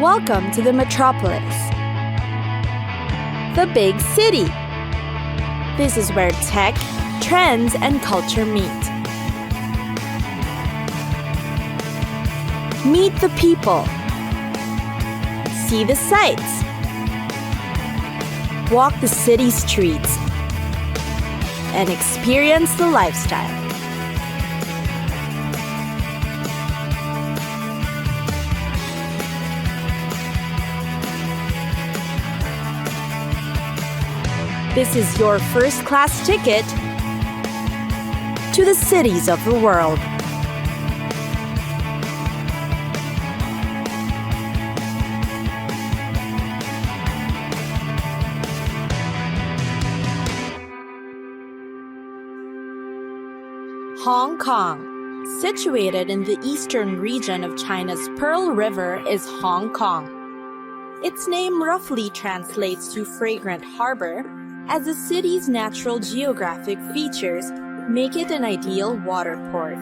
Welcome to the metropolis, the big city. This is where tech, trends, and culture meet. Meet the people. See the sights. Walk the city streets. And experience the lifestyle. This is your first-class ticket to the cities of the world. Hong Kong, situated in the eastern region of China's Pearl River, is Hong Kong. Its name roughly translates to fragrant harbor, as the city's natural geographic features make it an ideal water port.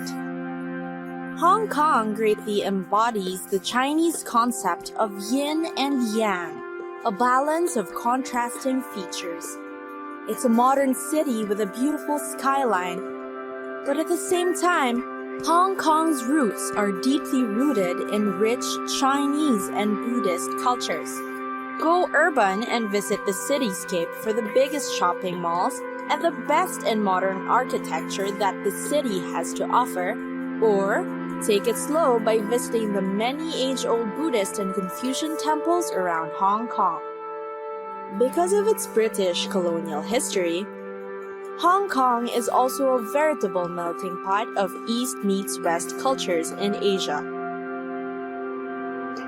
Hong Kong greatly embodies the Chinese concept of yin and yang, a balance of contrasting features. It's a modern city with a beautiful skyline, but at the same time, Hong Kong's roots are deeply rooted in rich Chinese and Buddhist cultures. Go urban and visit the cityscape for the biggest shopping malls and the best in modern architecture that the city has to offer, or take it slow by visiting the many age-old Buddhist and Confucian temples around Hong Kong. Because of its British colonial history, Hong Kong is also a veritable melting pot of East meets West cultures in Asia.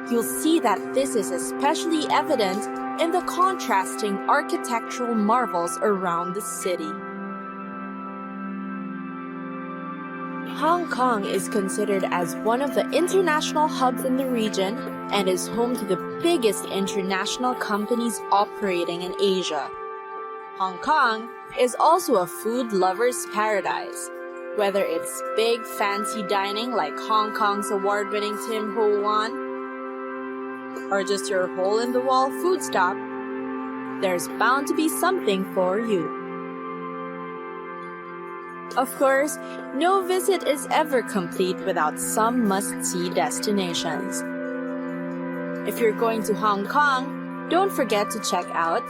You'll see that this is especially evident in the contrasting architectural marvels around the city. Hong Kong is considered as one of the international hubs in the region and is home to the biggest international companies operating in Asia. Hong Kong is also a food lover's paradise. Whether it's big fancy dining like Hong Kong's award-winning Tim Ho Wan, or just your hole-in-the-wall food stop, there's bound to be something for you. Of course, no visit is ever complete without some must-see destinations. If you're going to Hong Kong, don't forget to check out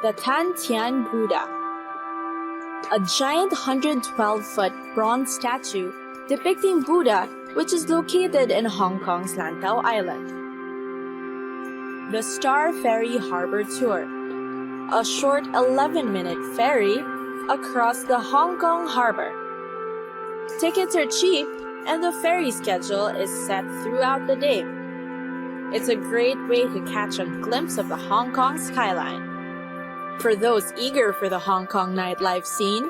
the Tan Tian Buddha, a giant 112-foot bronze statue depicting Buddha, which is located in Hong Kong's Lantau Island. The Star Ferry Harbor Tour, a short 11-minute ferry across the Hong Kong harbor. Tickets are cheap and the ferry schedule is set throughout the day. It's a great way to catch a glimpse of the Hong Kong skyline. For those eager for the Hong Kong nightlife scene,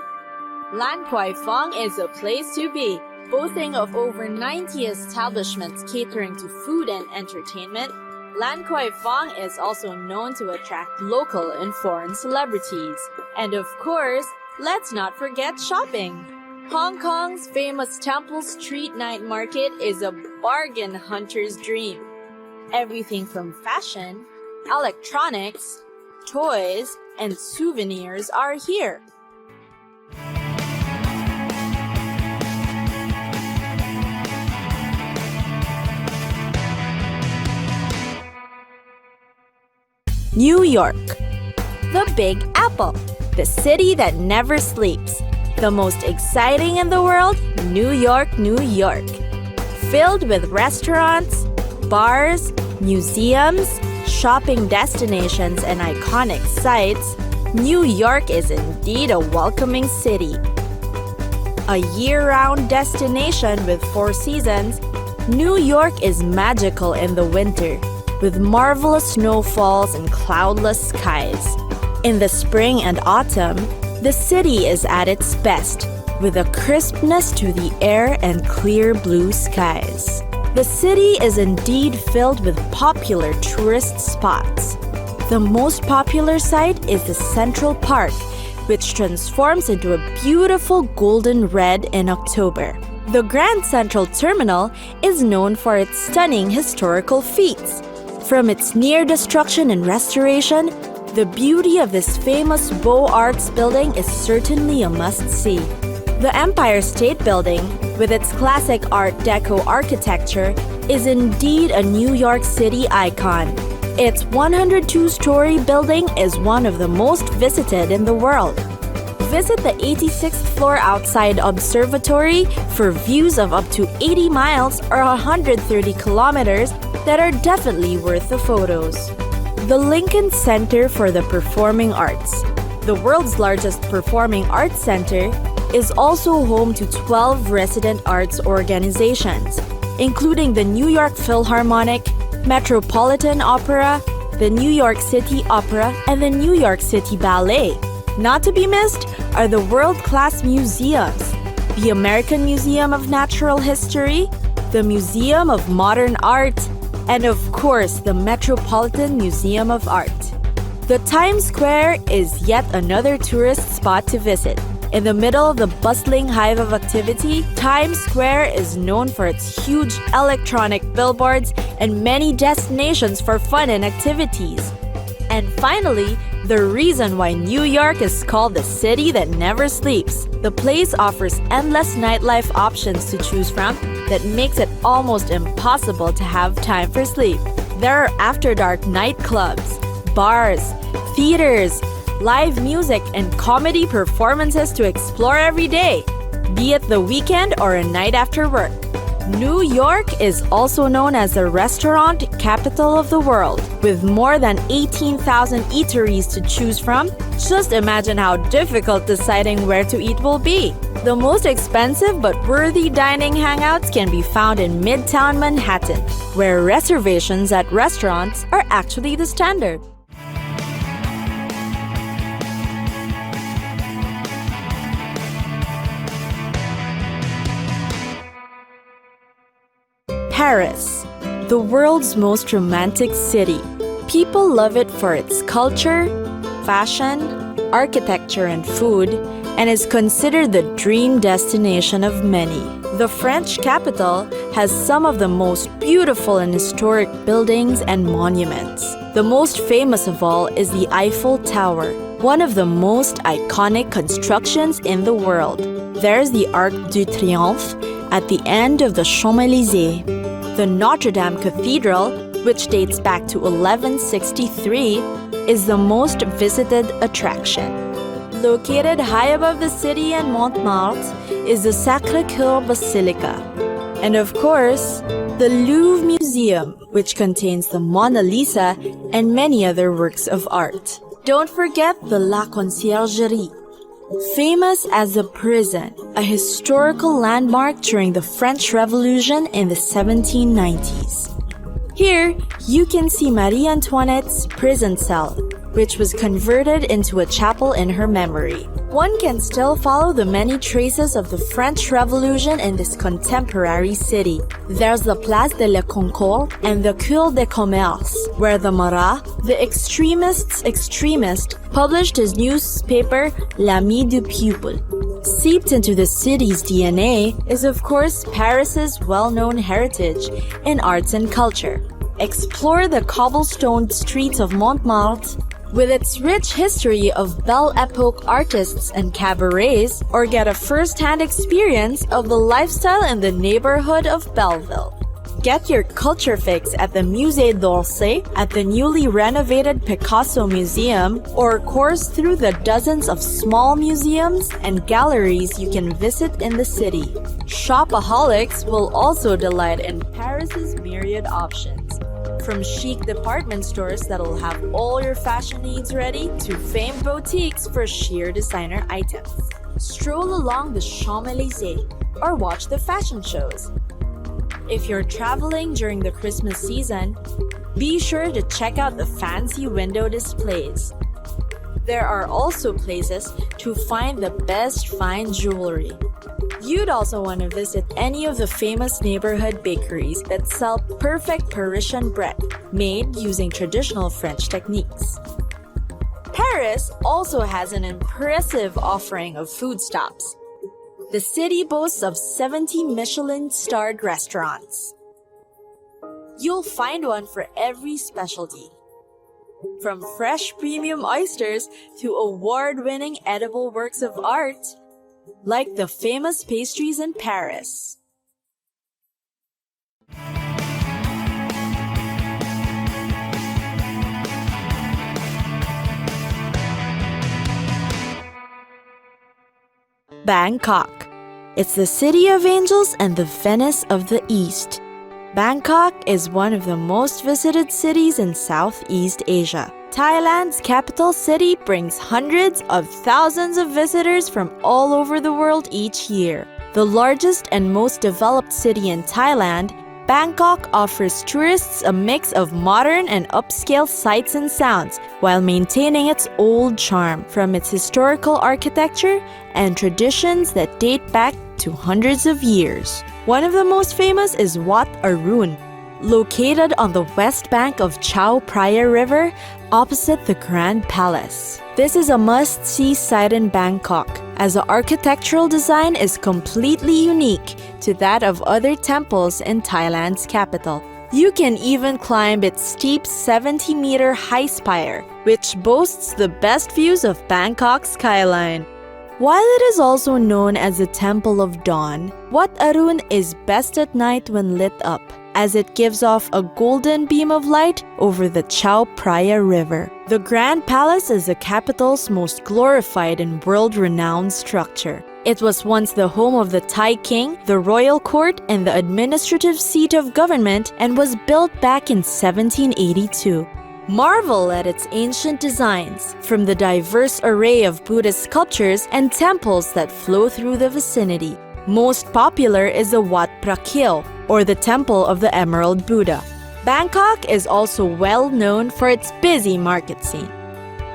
Lan Kwai Fong is a place to be. Boasting of over 90 establishments catering to food and entertainment, Lan Kwai Fong is also known to attract local and foreign celebrities. And of course, let's not forget shopping. Hong Kong's famous Temple Street Night Market is a bargain hunter's dream. Everything from fashion, electronics, toys, and souvenirs are here. New York, the Big Apple, the city that never sleeps. The most exciting in the world, New York, New York. Filled with restaurants, bars, museums, shopping destinations, and iconic sites, New York is indeed a welcoming city. A year-round destination with 4 seasons, New York is magical in the winter, with marvelous snowfalls and cloudless skies. In the spring and autumn, the city is at its best, with a crispness to the air and clear blue skies. The city is indeed filled with popular tourist spots. The most popular site is the Central Park, which transforms into a beautiful golden red in October. The Grand Central Terminal is known for its stunning historical feats. From its near destruction and restoration, the beauty of this famous Beaux Arts building is certainly a must-see. The Empire State Building, with its classic Art Deco architecture, is indeed a New York City icon. Its 102-story building is one of the most visited in the world. Visit the 86th floor outside observatory for views of up to 80 miles or 130 kilometers that are definitely worth the photos. The Lincoln Center for the Performing Arts, the world's largest performing arts center, is also home to 12 resident arts organizations, including the New York Philharmonic, Metropolitan Opera, the New York City Opera, and the New York City Ballet. Not to be missed are the world-class museums, the American Museum of Natural History, the Museum of Modern Art, and of course the Metropolitan Museum of Art. The Times Square is yet another tourist spot to visit. In the middle of the bustling hive of activity, Times Square is known for its huge electronic billboards and many destinations for fun and activities. And finally, the reason why New York is called the city that never sleeps. The place offers endless nightlife options to choose from that makes it almost impossible to have time for sleep. There are after-dark nightclubs, bars, theaters, live music, and comedy performances to explore every day, be it the weekend or a night after work. New York is also known as the restaurant capital of the world, with more than 18,000 eateries to choose from. Just imagine how difficult deciding where to eat will be. The most expensive but worthy dining hangouts can be found in Midtown Manhattan, where reservations at restaurants are actually the standard. Paris, the world's most romantic city. People love it for its culture, fashion, architecture, and food, and is considered the dream destination of many. The French capital has some of the most beautiful and historic buildings and monuments. The most famous of all is the Eiffel Tower, one of the most iconic constructions in the world. There's the Arc de Triomphe at the end of the Champs-Élysées. The Notre Dame Cathedral, which dates back to 1163, is the most visited attraction. Located high above the city in Montmartre is the Sacré-Cœur Basilica. And of course, the Louvre Museum, which contains the Mona Lisa and many other works of art. Don't forget the La Conciergerie, famous as a prison, a historical landmark during the French Revolution in the 1790s. Here, you can see Marie Antoinette's prison cell, which was converted into a chapel in her memory. One can still follow the many traces of the French Revolution in this contemporary city. There's the Place de la Concorde and the Cour des Commerces, where the Marat, the extremist's extremist, published his newspaper L'Ami du Peuple. Seeped into the city's DNA is of course Paris's well-known heritage in arts and culture. Explore the cobblestone streets of Montmartre with its rich history of Belle Epoque artists and cabarets, or get a first-hand experience of the lifestyle in the neighborhood of Belleville. Get your culture fix at the Musée d'Orsay, at the newly renovated Picasso Museum, or course through the dozens of small museums and galleries you can visit in the city. Shopaholics will also delight in Paris's myriad options. From chic department stores that'll have all your fashion needs ready to famed boutiques for sheer designer items. Stroll along the Champs-Élysées or watch the fashion shows. If you're traveling during the Christmas season, be sure to check out the fancy window displays. There are also places to find the best fine jewelry. You'd also want to visit any of the famous neighborhood bakeries that sell perfect Parisian bread, made using traditional French techniques. Paris also has an impressive offering of food stops. The city boasts of 70 Michelin-starred restaurants. You'll find one for every specialty. From fresh premium oysters to award-winning edible works of art, like the famous pastries in Paris. Bangkok. It's the city of angels and the Venice of the East. Bangkok is one of the most visited cities in Southeast Asia. Thailand's capital city brings hundreds of thousands of visitors from all over the world each year. The largest and most developed city in Thailand, Bangkok offers tourists a mix of modern and upscale sights and sounds while maintaining its old charm from its historical architecture and traditions that date back to hundreds of years. One of the most famous is Wat Arun, located on the west bank of Chao Phraya River opposite the Grand Palace. This is a must-see sight in Bangkok, as the architectural design is completely unique to that of other temples in Thailand's capital. You can even climb its steep 70-meter high spire, which boasts the best views of Bangkok's skyline. While it is also known as the Temple of Dawn, Wat Arun is best at night when lit up, as it gives off a golden beam of light over the Chao Phraya River. The Grand Palace is the capital's most glorified and world-renowned structure. It was once the home of the Thai king, the royal court, and the administrative seat of government, and was built back in 1782. Marvel at its ancient designs, from the diverse array of Buddhist sculptures and temples that flow through the vicinity. Most popular is the Wat Prakil, or the Temple of the Emerald Buddha. Bangkok is also well known for its busy market scene.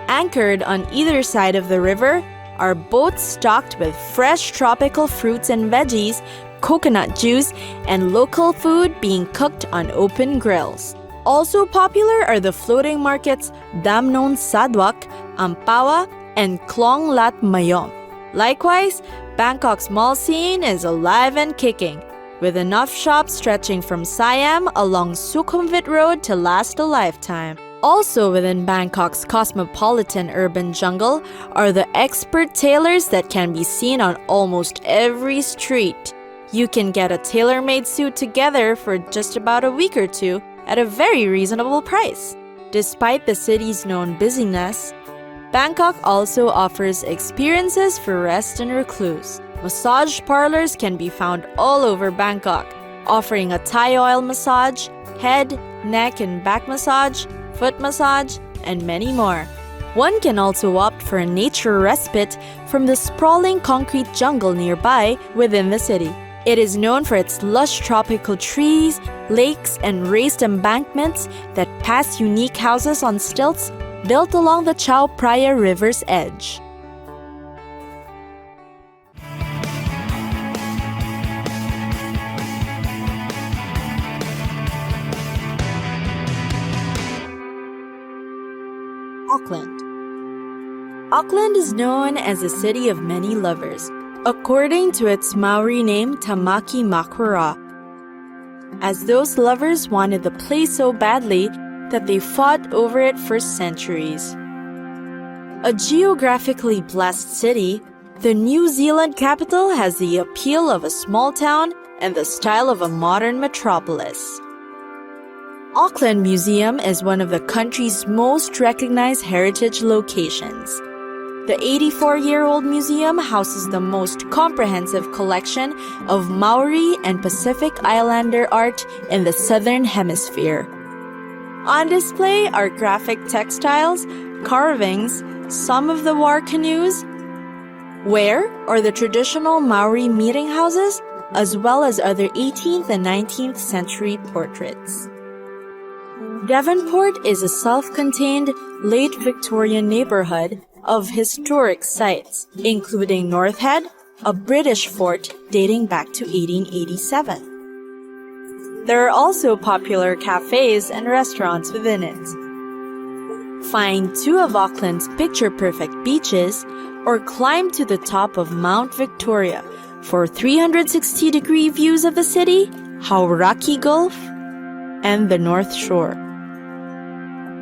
Anchored on either side of the river are boats stocked with fresh tropical fruits and veggies, coconut juice, and local food being cooked on open grills. Also popular are the floating markets Damnon Sadwak, Ampawa, and Klong Lat Mayom. Likewise, Bangkok's mall scene is alive and kicking, with enough shops stretching from Siam along Sukhumvit Road to last a lifetime. Also within Bangkok's cosmopolitan urban jungle are the expert tailors that can be seen on almost every street. You can get a tailor-made suit together for just about a week or two at a very reasonable price. Despite the city's known busyness, Bangkok also offers experiences for rest and recluse. Massage parlors can be found all over Bangkok, offering a Thai oil massage, head, neck and back massage, foot massage, and many more. One can also opt for a nature respite from the sprawling concrete jungle nearby within the city. It is known for its lush tropical trees, lakes, and raised embankments that pass unique houses on stilts built along the Chao Phraya River's edge. Auckland. Auckland is known as a city of many lovers, according to its Maori name Tamaki Makura, as those lovers wanted the place so badly that they fought over it for centuries. A geographically blessed city, the New Zealand capital has the appeal of a small town and the style of a modern metropolis. Auckland Museum is one of the country's most recognized heritage locations. The 84-year-old museum houses the most comprehensive collection of Maori and Pacific Islander art in the Southern Hemisphere. On display are graphic textiles, carvings, some of the war canoes, ware or the traditional Maori meeting houses, as well as other 18th and 19th century portraits. Devonport is a self-contained late Victorian neighborhood of historic sites, including North Head, a British fort dating back to 1887. There are also popular cafes and restaurants within it. Find two of Auckland's picture-perfect beaches or climb to the top of Mount Victoria, for 360-degree views of the city, Hauraki Gulf, and the North Shore.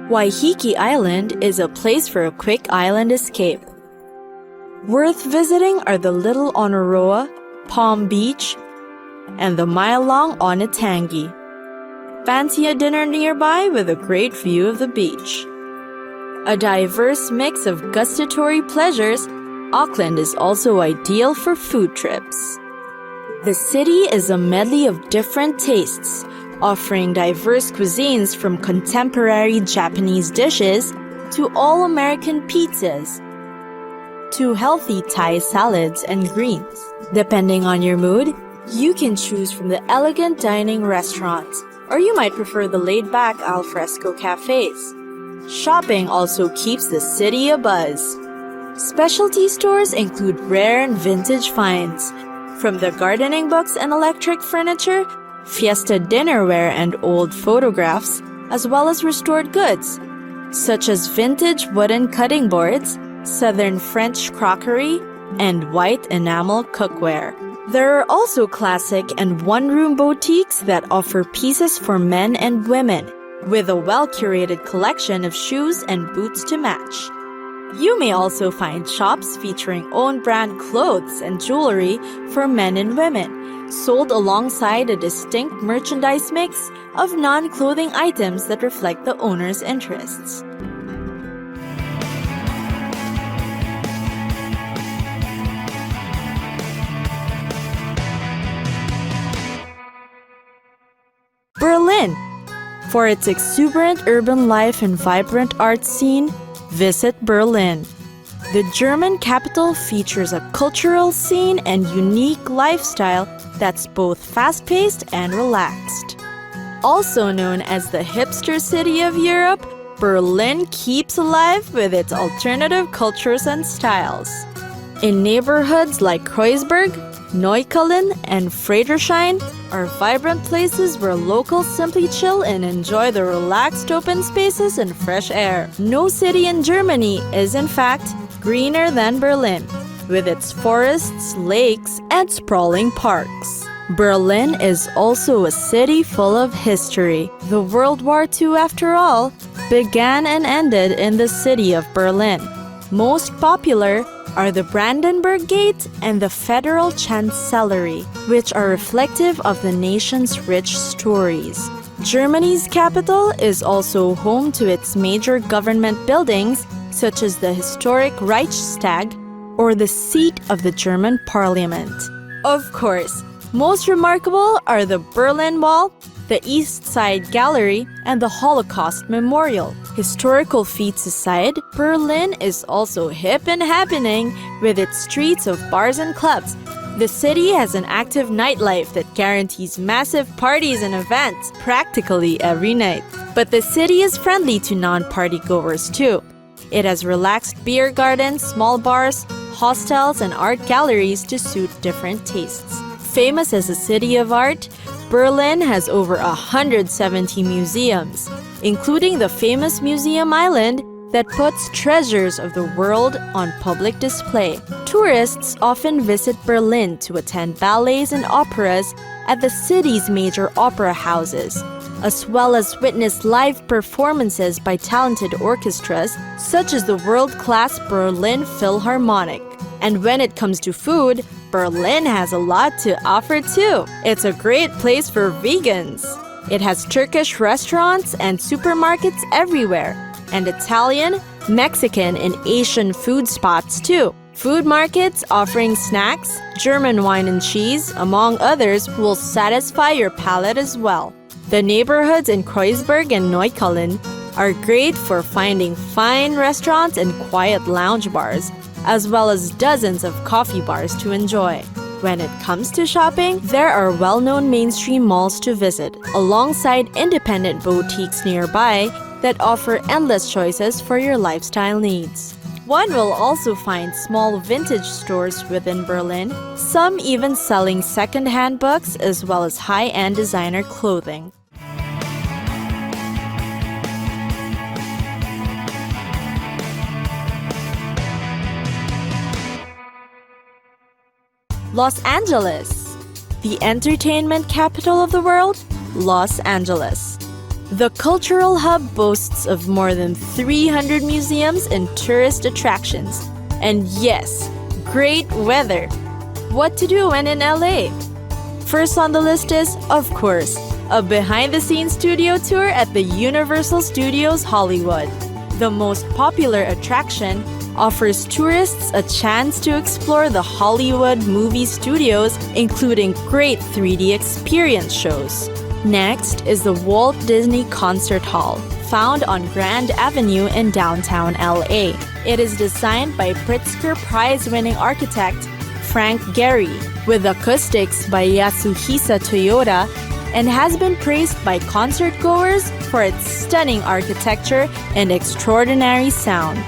Waiheke Island is a place for a quick island escape. Worth visiting are the Little Onaroa, Palm Beach, and the mile-long Onetangi. Fancy a dinner nearby with a great view of the beach. A diverse mix of gustatory pleasures, Auckland is also ideal for food trips. The city is a medley of different tastes, offering diverse cuisines from contemporary Japanese dishes to all-American pizzas, to healthy Thai salads and greens. Depending on your mood, you can choose from the elegant dining restaurants, or you might prefer the laid-back alfresco cafes. Shopping also keeps the city abuzz. Specialty stores include rare and vintage finds, from the gardening books and electric furniture, fiesta dinnerware and old photographs, as well as restored goods, such as vintage wooden cutting boards, Southern French crockery, and white enamel cookware. There are also classic and one-room boutiques that offer pieces for men and women, with a well-curated collection of shoes and boots to match. You may also find shops featuring own-brand clothes and jewelry for men and women, sold alongside a distinct merchandise mix of non-clothing items that reflect the owner's interests. Berlin. For its exuberant urban life and vibrant art scene, visit Berlin. The German capital features a cultural scene and unique lifestyle that's both fast-paced and relaxed. Also known as the hipster city of Europe, Berlin keeps alive with its alternative cultures and styles. In neighborhoods like Kreuzberg, Neukölln, and Friedrichshain are vibrant places where locals simply chill and enjoy the relaxed open spaces and fresh air. No city in Germany is, in fact, greener than Berlin, with its forests, lakes, and sprawling parks. Berlin is also a city full of history. The World War II, after all, began and ended in the city of Berlin. Most popular are the Brandenburg Gate and the Federal Chancellery, which are reflective of the nation's rich stories. Germany's capital is also home to its major government buildings, such as the historic Reichstag, or the seat of the German parliament. Of course, most remarkable are the Berlin Wall, the East Side Gallery, and the Holocaust Memorial. Historical feats aside, Berlin is also hip and happening with its streets of bars and clubs. The city has an active nightlife that guarantees massive parties and events practically every night. But the city is friendly to non-party goers too. It has relaxed beer gardens, small bars, hostels, and art galleries to suit different tastes. Famous as a city of art, Berlin has over 170 museums, including the famous Museum Island that puts treasures of the world on public display. Tourists often visit Berlin to attend ballets and operas at the city's major opera houses, as well as witness live performances by talented orchestras such as the world-class Berlin Philharmonic. And when it comes to food, Berlin has a lot to offer too. It's a great place for vegans. It has Turkish restaurants and supermarkets everywhere, and Italian, Mexican, and Asian food spots too. Food markets offering snacks, German wine and cheese, among others, will satisfy your palate as well. The neighborhoods in Kreuzberg and Neukölln are great for finding fine restaurants and quiet lounge bars, as well as dozens of coffee bars to enjoy. When it comes to shopping, there are well-known mainstream malls to visit, alongside independent boutiques nearby that offer endless choices for your lifestyle needs. One will also find small vintage stores within Berlin, some even selling second-hand books as well as high-end designer clothing. Los Angeles. The entertainment capital of the world? Los Angeles. The cultural hub boasts of more than 300 museums and tourist attractions. And yes, great weather. What to do when in LA? First on the list is, of course, a behind-the-scenes studio tour at the Universal Studios Hollywood. The most popular attraction offers tourists a chance to explore the Hollywood movie studios, including great 3D experience shows. Next is the Walt Disney Concert Hall, found on Grand Avenue in downtown LA. It is designed by Pritzker Prize-winning architect Frank Gehry, with acoustics by Yasuhisa Toyota, and has been praised by concert-goers for its stunning architecture and extraordinary sound.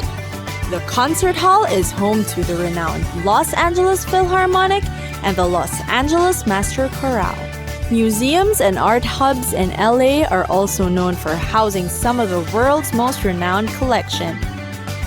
The concert hall is home to the renowned Los Angeles Philharmonic and the Los Angeles Master Chorale. Museums and art hubs in LA are also known for housing some of the world's most renowned collection.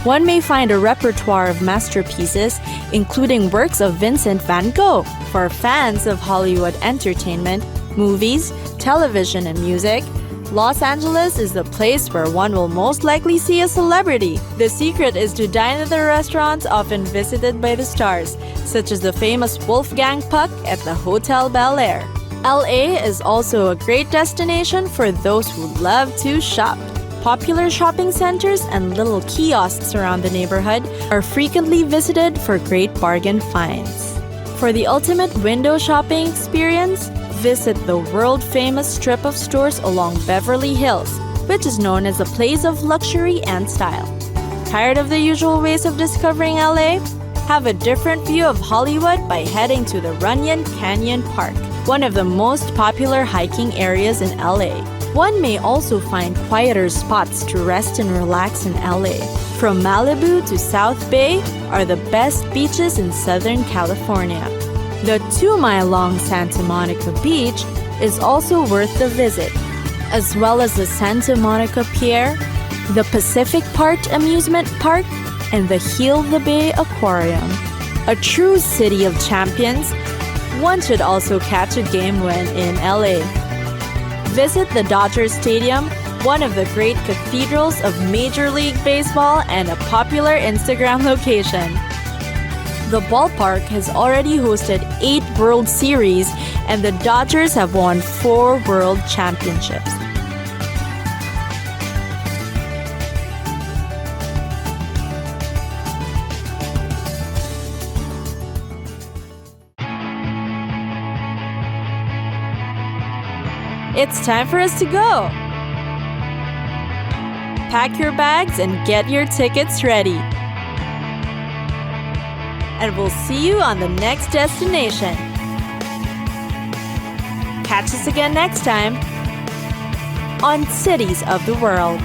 One may find a repertoire of masterpieces, including works of Vincent van Gogh. For fans of Hollywood entertainment, movies, television, and music, Los Angeles is the place where one will most likely see a celebrity. The secret is to dine at the restaurants often visited by the stars, such as the famous Wolfgang Puck at the Hotel Bel Air. LA is also a great destination for those who love to shop. Popular shopping centers and little kiosks around the neighborhood are frequently visited for great bargain finds. For the ultimate window shopping experience, visit the world-famous strip of stores along Beverly Hills, which is known as a place of luxury and style. Tired of the usual ways of discovering LA? Have a different view of Hollywood by heading to the Runyon Canyon Park, one of the most popular hiking areas in LA. One may also find quieter spots to rest and relax in LA. From Malibu to South Bay are the best beaches in Southern California. The 2-mile-long Santa Monica Beach is also worth the visit, as well as the Santa Monica Pier, the Pacific Park Amusement Park, and the Heal the Bay Aquarium. A true city of champions, one should also catch a game when in LA. Visit the Dodger Stadium, one of the great cathedrals of Major League Baseball and a popular Instagram location. The ballpark has already hosted 8 World Series, and the Dodgers have won 4 World Championships. It's time for us to go! Pack your bags and get your tickets ready. And we'll see you on the next destination. Catch us again next time on Cities of the World.